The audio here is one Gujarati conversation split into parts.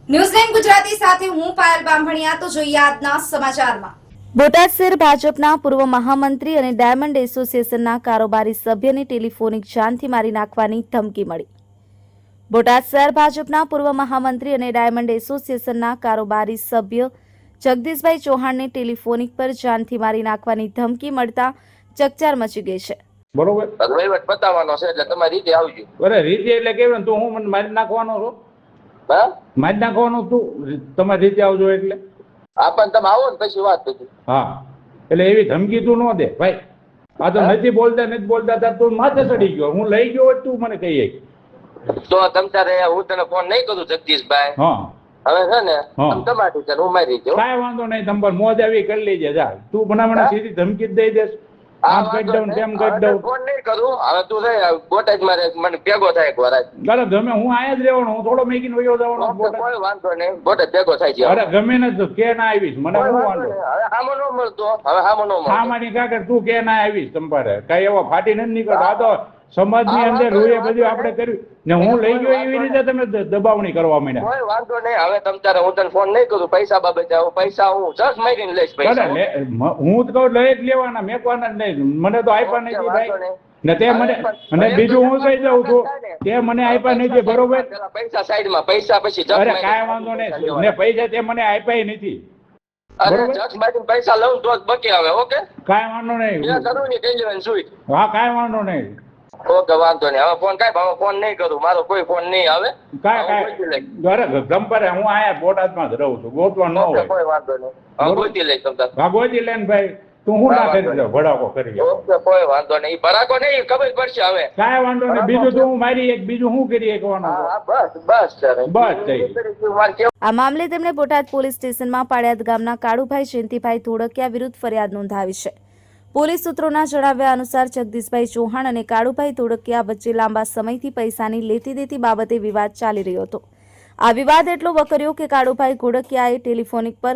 ન્યૂઝ9 ગુજરાતી સાથે હું પાયલ બામભણિયા તો જોઈએ આજના સમાચારમાં। બોટાદ શહેર ભાજપના પૂર્વ મહામંત્રી અને ડાયમંડ એસોસિએશનના કારોબારી સભ્યને ટેલિફોનિક જાનથી મારી નાખવાની ધમકી મળી। બોટાદ શહેર ભાજપના પૂર્વ મહામંત્રી અને ડાયમંડ એસોસિએશનના કારોબારી સભ્ય જગદીશભાઈ ચૌહાણને ટેલિફોનિક પર જાનથી મારી નાખવાની ધમકી મળતા ચકચાર મચી ગઈ છે। બરોબર, વહીવટ પતાવવાનો છે એટલે તમારી રીતે આવજો। અરે રીતે એટલે કેવું તું હું મને મારી નાખવાનો છો? હા, મારી નાખવાનો તું તમારી રીતે આવજો એટલે? આ પણ તમે આવો ને પછી વાત થઈ। હા, એટલે એવી ધમકી તું ન દે ભાઈ। આ તો નથી બોલતા તાર તું માથે ચડી ગયો, હું લઈ ગયો તું મને કહીએ તો તમ તારે હું તને ફોન નહીં કરું જગદીશભાઈ। હા હવે છે ને હા। તમ તમારી રીતે હું મારી રીતે કાંઈ વાંધો નહીં, તમે પર મોજ આવી કરી લેજે જા। તું ભણામણા સીધી ધમકી જ દઈ દેશ, આમ કરી દઉં તેમ કરી દઉં। ફોન નહીં કરું હવે તું રે બોટાદ મારે મને ભેગો થાય એકવાર અરે ગમે, હું આયા જ રહેવાનો, હું થોડો મેકીને વયો જવાનો બોટાદ। કોઈ વાંધો નહીં બોટાદ ભેગો થાય છે। અરે ગમે ને તો કે ના આવીશ, મને કોઈ શું વાંધો વાંધો? નહીં, હવે હામો ન મળતો, હવે હામો ન મળતો। સામાન્ય કાકા તું કે ના આવીશ તમારે કઈ એવો ફાટી નથી નીકળતો। આ તો સમાજની અંદર રૂએ બધું આપણે કર્યું ને હું લઈ ગયો એવી રીતે તમે દબાવણી કરવા માંડ્યા। કોઈ વાંધો નહીં, હવે તમ તારે હું તને ફોન નહીં કરું પૈસા બાબતે। પૈસા હું જસ મારીને લઈશ પૈસા। હું તો કહું લઈ જ લેવાના, મેકવાના જ નહીં, મને તો આપ્યા નથી ભાઈ ને તે મને, અને બીજું હું કહી દઉં છું તે મને આપ્યા નથી, બરોબર? પૈસા સાઈડમાં, પૈસા પછી જસ અરે મારીને કાંઈ વાંધો નહીં, ને પૈસા તે મને આપ્યા નથી, અરે બરોબર? જસ મારીને પૈસા લઉં તો જ બકે હવે। ઓકે, કાંઈ વાંધો નહીં, ત્યાં કરું ને કઈ લેવાનું સુઈ। હા કાંઈ વાંધો નહીં, ઓકે વાંધો નહીં, હવે ફોન કાંઈ હવે ફોન નહીં કરું, મારો કોઈ ફોન નહીં આવે। કાંઈ અરે ગંપરે હું આયા બોટાદમાં જ રહું છું, ગોતવા ન હોય। કોઈ વાંધો નહીં, હવે ગોતી લઈશ તમ તારે। ભાગોજી લેન ભાઈ, તું હું ના કરી દે ભડાકો કરી લે। ઓકે કોઈ વાંધો નહીં, ભરાકો નહીં ખબર પડશે હવે। કાંઈ વાંધો નહીં, બીજું તો હું મારી એક બીજું શું કરીએ કહેવાનું? હા બસ સર, બસ થઈ મારે કેવું આ મામલે તેમણે બોટાદ પોલીસ સ્ટેશનમાં પાળિયાદ ગામના કાળુભાઈ જયંતિભાઈ ધોળકિયા વિરુદ્ધ ફરિયાદ નોંધાવી છે। પોલીસ સૂત્રોના જણાવ્યા અનુસાર જગદીશભાઈ ચૌહાણ અને કાળુભાઈ ધોળકિયા વચ્ચે લાંબા સમયથી પૈસાની લેતી દેતી બાબતે વિવાદ ચાલી રહ્યો હતો। આ વિવાદ એટલો વકર્યો કે કાળુભાઈ ઘોડકિયાએ ટેલિફોનિક પર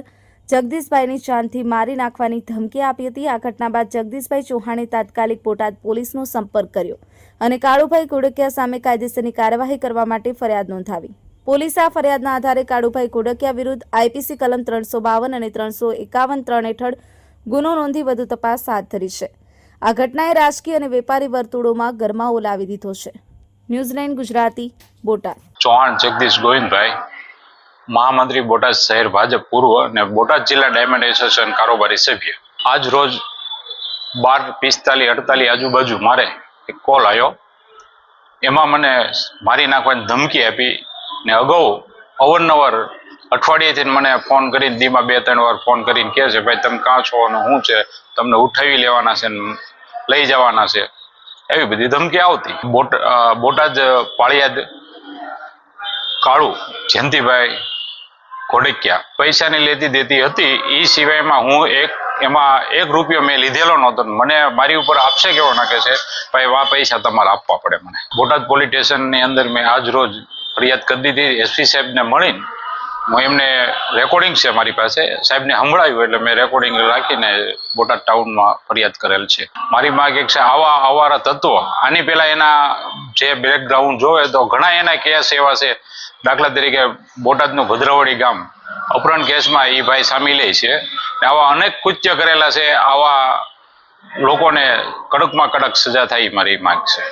જગદીશભાઈની જાનથી મારી નાખવાની ધમકી આપી હતી। આ ઘટના બાદ જગદીશભાઈ ચૌહાણે તાત્કાલિક બોટાદ પોલીસનો સંપર્ક કર્યો અને કાળુભાઈ ઘોડકિયા સામે કાયદેસરની કાર્યવાહી કરવા માટે ફરિયાદ નોંધાવી। પોલીસે આ ફરિયાદના આધારે કાળુભાઈ ઘોડકિયા વિરુદ્ધ આઈપીસી કલમ 352 અને 351(3) હેઠળ ગુનો નોંધી વધુ તપાસ હાથ ધરી છે। આ ઘટનાએ રાજકીય અને વેપારી વર્તુળોમાં ગરમાવો લાવી દીધો છે। ન્યૂઝ9 ગુજરાતી બોટાદ। ચૌહાણ જગદીશ ગોવિંદભાઈ, મહામંત્રી બોટાદ શહેર ભાજપ પૂર્વ અને બોટાદ જિલ્લા ડાયમંડ એસોસિએશન કારોબારી સભ્ય। આજ રોજ 12:45-48 આજુબાજુ મારે એક કોલ આવ્યો, એમાં મને મારી નાખવાની ધમકી આપી ને અગાઉ અવારનવાર અઠવાડિયેથી મને ફોન કરીને દીમાં 2-3 વાર ફોન કરીને કહે છે ભાઈ તમે કાં છો અને શું છે, તમને ઉઠાવી લેવાના છે ને લઈ જવાના છે, એવી બધી ધમકી આવતી। બોટાદ પાળિયાદ કાળુ જયંતિભાઈ ઘોડકિયા પૈસાની લેતી દેતી હતી, એ સિવાયમાં હું એમાં 1 રૂપિયો મેં લીધેલો નહોતો। મને મારી ઉપર આક્ષેપ કેવો નાખે છે ભાઈ આ પૈસા તમારે આપવા પડે મને। બોટાદ પોલીસ સ્ટેશનની અંદર મેં આજ રોજ ફરિયાદ કરી દીધી। એસપી સાહેબને મળીને હું એમને રેકોર્ડિંગ છે મારી પાસે, સાહેબને સંભળાવ્યું એટલે મેં રેકોર્ડિંગ રાખીને બોટાદ ટાઉનમાં ફરિયાદ કરેલ છે। મારી માંગ એક છે, આવા અવારા તત્વો આની પહેલા એના જે બેકગ્રાઉન્ડ જોવે તો ઘણા એના કેસ એવા છે, દાખલા તરીકે બોટાદનું ભદ્રવડી ગામ અપહરણ કેસમાં એ ભાઈ સામેલ છે। આવા અનેક કૃત્ય કરેલા છે, આવા લોકોને કડકમાં કડક સજા થાય મારી માંગ છે।